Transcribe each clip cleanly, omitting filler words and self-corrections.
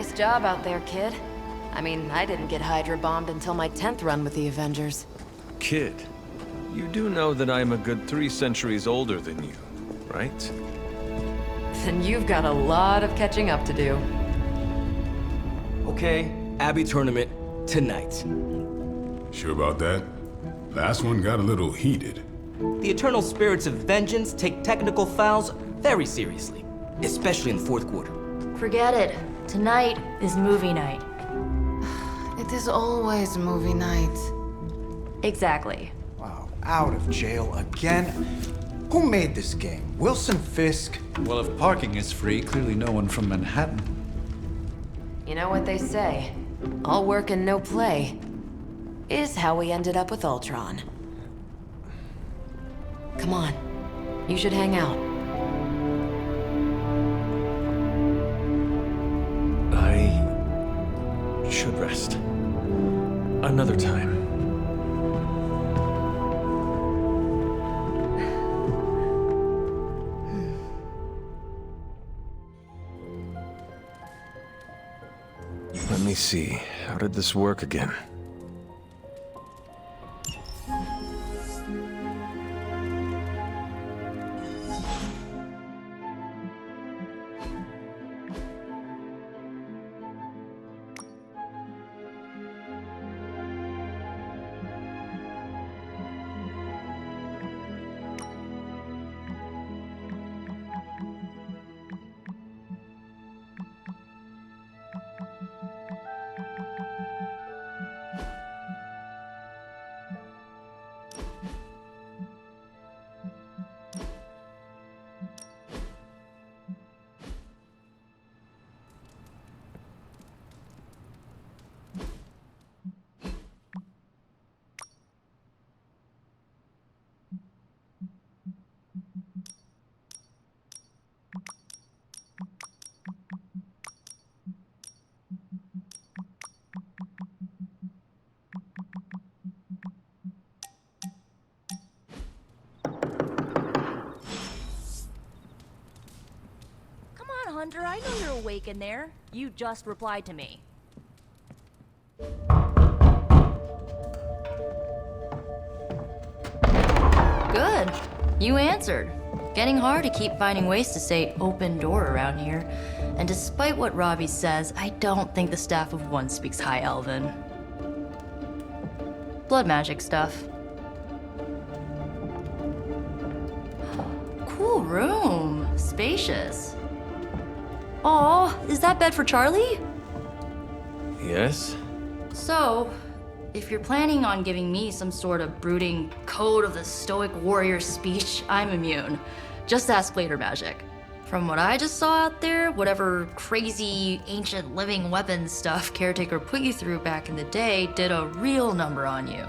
Nice job out there, kid. I mean, I didn't get Hydra bombed until my 10th run with the Avengers. Kid, you do know that I'm a good 3 centuries older than you, right? Then you've got a lot of catching up to do. Okay, Abbey tournament tonight. Sure about that? Last one got a little heated. The eternal spirits of vengeance take technical fouls very seriously, especially in the fourth quarter. Forget it. Tonight is movie night. It is always movie night. Exactly. Wow, out of jail again? Who made this game? Wilson Fisk? Well, if parking is free, clearly no one from Manhattan. You know what they say? All work and no play is how we ended up with Ultron. Come on, you should hang out. I should rest. Another time. Let me see. How did this work again? Hunter, I know you're awake in there. You just replied to me. Good. You answered. Getting hard to keep finding ways to say open door around here. And despite what Robbie says, I don't think the staff of One speaks High Elven. Blood magic stuff. Cool room. Spacious. Aw, is that bed for Charlie? Yes? So, if you're planning on giving me some sort of brooding code of the stoic warrior speech, I'm immune. Just ask later magic. From what I just saw out there, whatever crazy ancient living weapons stuff Caretaker put you through back in the day did a real number on you.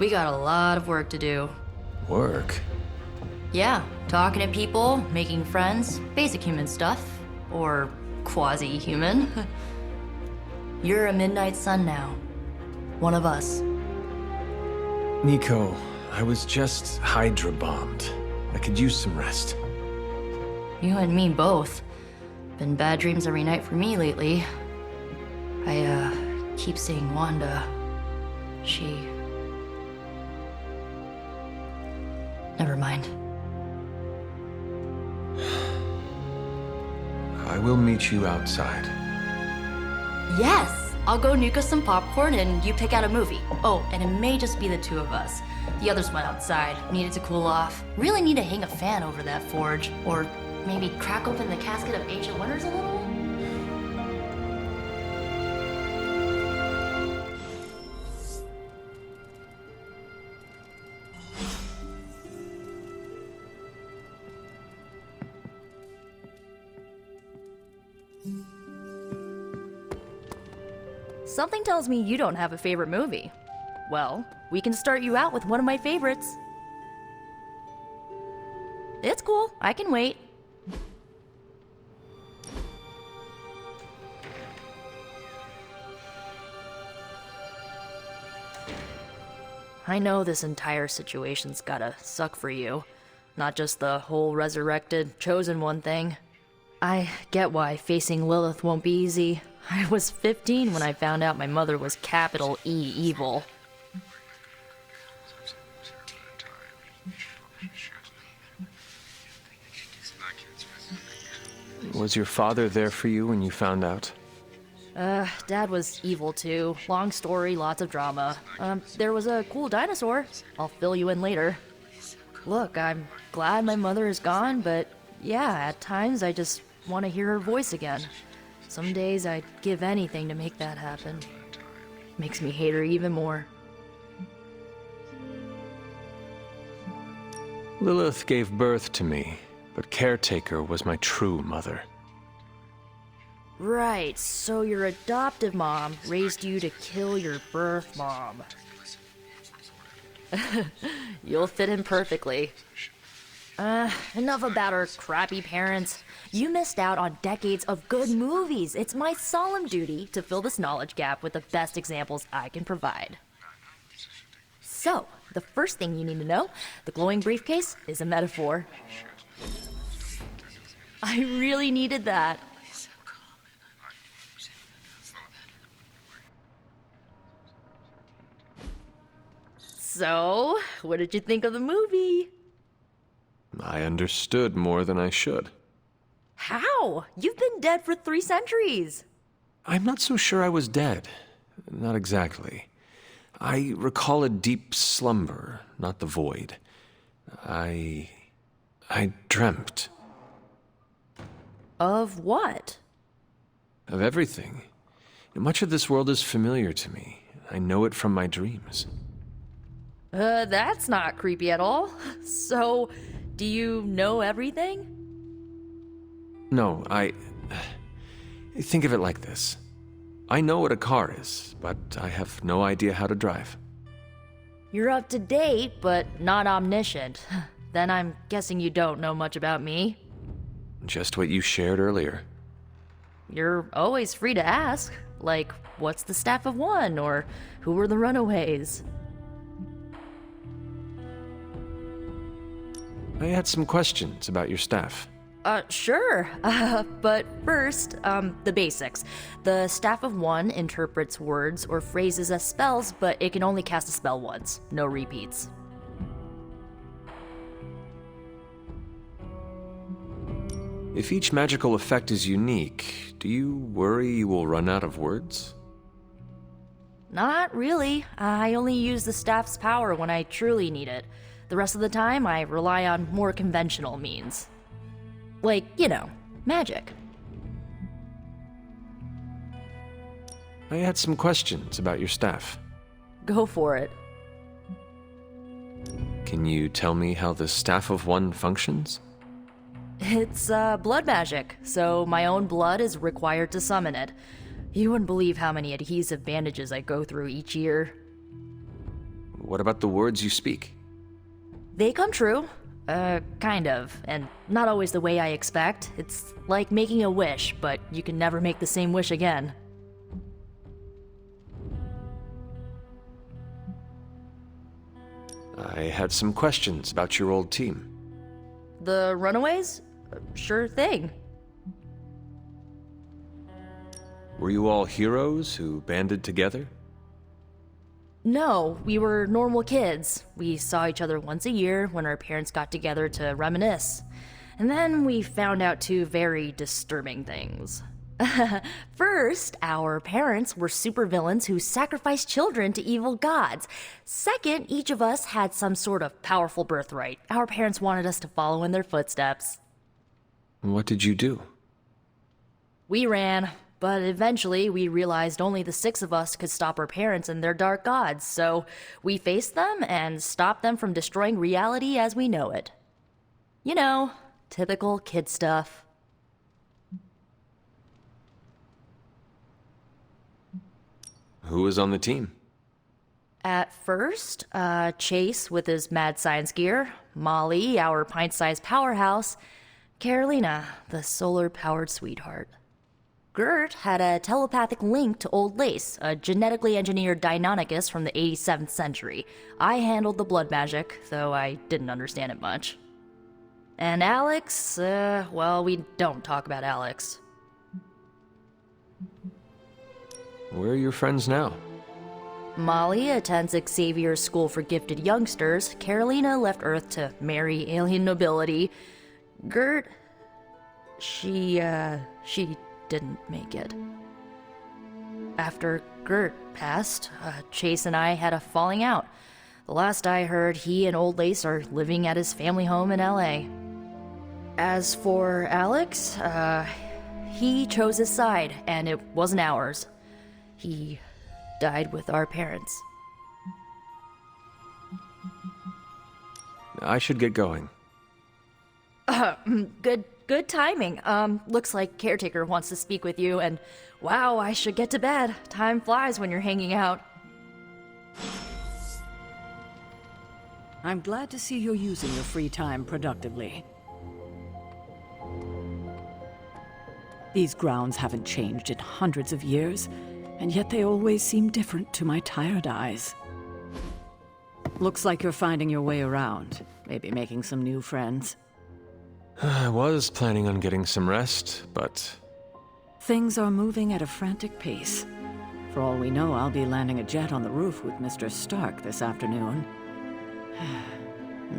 We got a lot of work to do. Work? Yeah, talking to people, making friends, basic human stuff. Or quasi-human. You're a midnight sun now. One of us. Nico, I was just Hydra bombed. I could use some rest. You and me both. Been bad dreams every night for me lately. I, keep seeing Wanda. She... Never mind. I will meet you outside. Yes! I'll go nuke us some popcorn and you pick out a movie. Oh, and it may just be the two of us. The others went outside, needed to cool off. Really need to hang a fan over that forge. Or maybe crack open the casket of Ancient Wonders a little? Something tells me you don't have a favorite movie. Well, we can start you out with one of my favorites. It's cool, I can wait. I know this entire situation's gotta suck for you. Not just the whole resurrected, chosen one thing. I get why facing Lilith won't be easy. I was 15 when I found out my mother was capital E evil. Was your father there for you when you found out? Dad was evil too. Long story, lots of drama. There was a cool dinosaur. I'll fill you in later. Look, I'm glad my mother is gone, but yeah, at times I just want to hear her voice again. Some days I'd give anything to make that happen. Makes me hate her even more. Lilith gave birth to me, but Caretaker was my true mother. Right, so your adoptive mom raised you to kill your birth mom. You'll fit in perfectly. Enough about our crappy parents. You missed out on decades of good movies. It's my solemn duty to fill this knowledge gap with the best examples I can provide. So, the first thing you need to know, the glowing briefcase is a metaphor. I really needed that. So, what did you think of the movie? I understood more than I should. How? You've been dead for 3 centuries. I'm not so sure I was dead. Not exactly. I recall a deep slumber, not the void. I dreamt. Of what? Of everything. Much of this world is familiar to me. I know it from my dreams. That's not creepy at all. So, do you know everything? No, think of it like this. I know what a car is, but I have no idea how to drive. You're up to date, but not omniscient. Then I'm guessing you don't know much about me. Just what you shared earlier. You're always free to ask. Like, what's the staff of one? Or who were the Runaways? I had some questions about your staff. Sure. But first, the basics. The Staff of One interprets words or phrases as spells, but it can only cast a spell once. No repeats. If each magical effect is unique, do you worry you will run out of words? Not really. I only use the staff's power when I truly need it. The rest of the time, I rely on more conventional means. Like, you know, magic. I had some questions about your staff. Go for it. Can you tell me how the Staff of One functions? It's, blood magic, so my own blood is required to summon it. You wouldn't believe how many adhesive bandages I go through each year. What about the words you speak? They come true. Kind of, and not always the way I expect. It's like making a wish, but you can never make the same wish again. I had some questions about your old team. The Runaways? Sure thing. Were you all heroes who banded together? No, we were normal kids. We saw each other once a year when our parents got together to reminisce. And then we found out 2 very disturbing things. First, our parents were supervillains who sacrificed children to evil gods. Second, each of us had some sort of powerful birthright. Our parents wanted us to follow in their footsteps. What did you do? We ran, but eventually we realized only the 6 of us could stop our parents and their dark gods, so we faced them and stopped them from destroying reality as we know it. You know, typical kid stuff. Who was on the team? At first, Chase with his mad science gear, Molly, our pint-sized powerhouse, Carolina, the solar-powered sweetheart. Gert had a telepathic link to Old Lace, a genetically engineered Deinonychus from the 87th century. I handled the blood magic, though I didn't understand it much. And Alex, well, we don't talk about Alex. Where are your friends now? Molly attends Xavier's School for Gifted Youngsters. Carolina left Earth to marry alien nobility. Gert... She didn't make it. After Gert passed, Chase and I had a falling out. The last I heard, he and Old Lace are living at his family home in LA. As for Alex, he chose his side, and it wasn't ours. He died with our parents. I should get going. Good timing. Looks like Caretaker wants to speak with you, and wow, I should get to bed. Time flies when you're hanging out. I'm glad to see you're using your free time productively. These grounds haven't changed in hundreds of years, and yet they always seem different to my tired eyes. Looks like you're finding your way around, maybe making some new friends. I was planning on getting some rest, but... Things are moving at a frantic pace. For all we know, I'll be landing a jet on the roof with Mr. Stark this afternoon.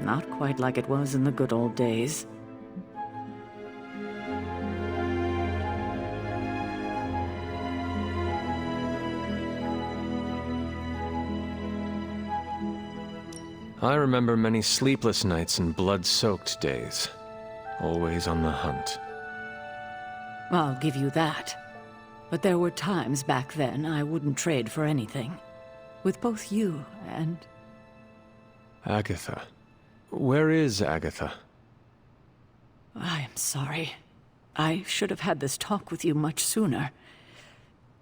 Not quite like it was in the good old days. I remember many sleepless nights and blood-soaked days. Always on the hunt. I'll give you that. But there were times back then I wouldn't trade for anything. With both you and... Agatha. Where is Agatha? I am sorry. I should have had this talk with you much sooner.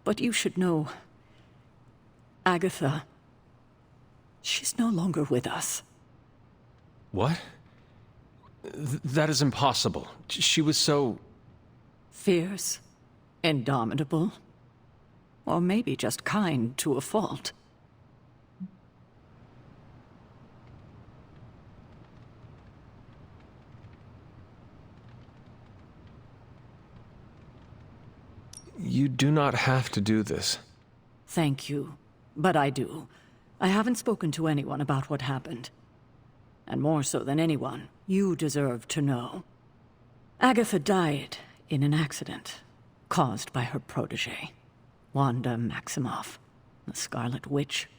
But you should know... Agatha... She's no longer with us. What? That is impossible. She was so... Fierce, indomitable, or maybe just kind to a fault. You do not have to do this. Thank you, but I do. I haven't spoken to anyone about what happened. And more so than anyone, you deserve to know. Agatha died in an accident caused by her protege, Wanda Maximoff, the Scarlet Witch.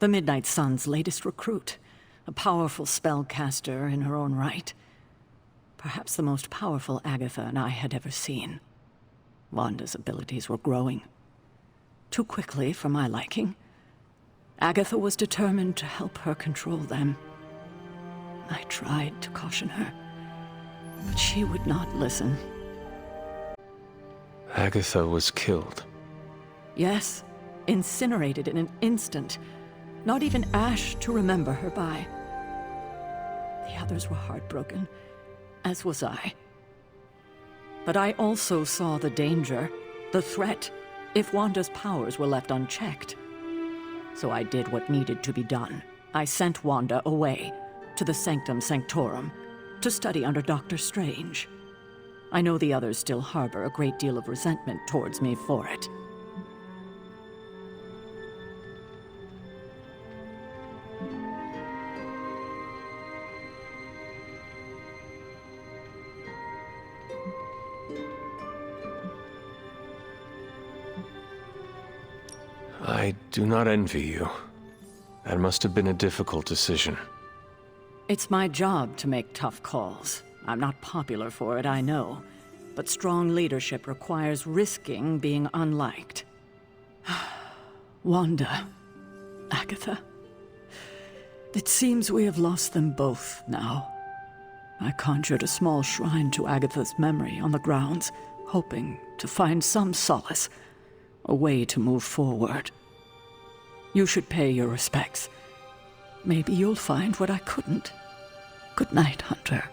The Midnight Sun's latest recruit, a powerful spellcaster in her own right. Perhaps the most powerful Agatha and I had ever seen. Wanda's abilities were growing. Too quickly for my liking. Agatha was determined to help her control them. I tried to caution her, but she would not listen. Agatha was killed. Yes, incinerated in an instant. Not even ash to remember her by. The others were heartbroken, as was I. But I also saw the danger, the threat, if Wanda's powers were left unchecked. So I did what needed to be done. I sent Wanda away, to the Sanctum Sanctorum, to study under Dr. Strange. I know the others still harbor a great deal of resentment towards me for it. I do not envy you. That must have been a difficult decision. It's my job to make tough calls. I'm not popular for it, I know. But strong leadership requires risking being unliked. Wanda, Agatha. It seems we have lost them both now. I conjured a small shrine to Agatha's memory on the grounds, hoping to find some solace, a way to move forward. You should pay your respects. Maybe you'll find what I couldn't. Good night, Hunter.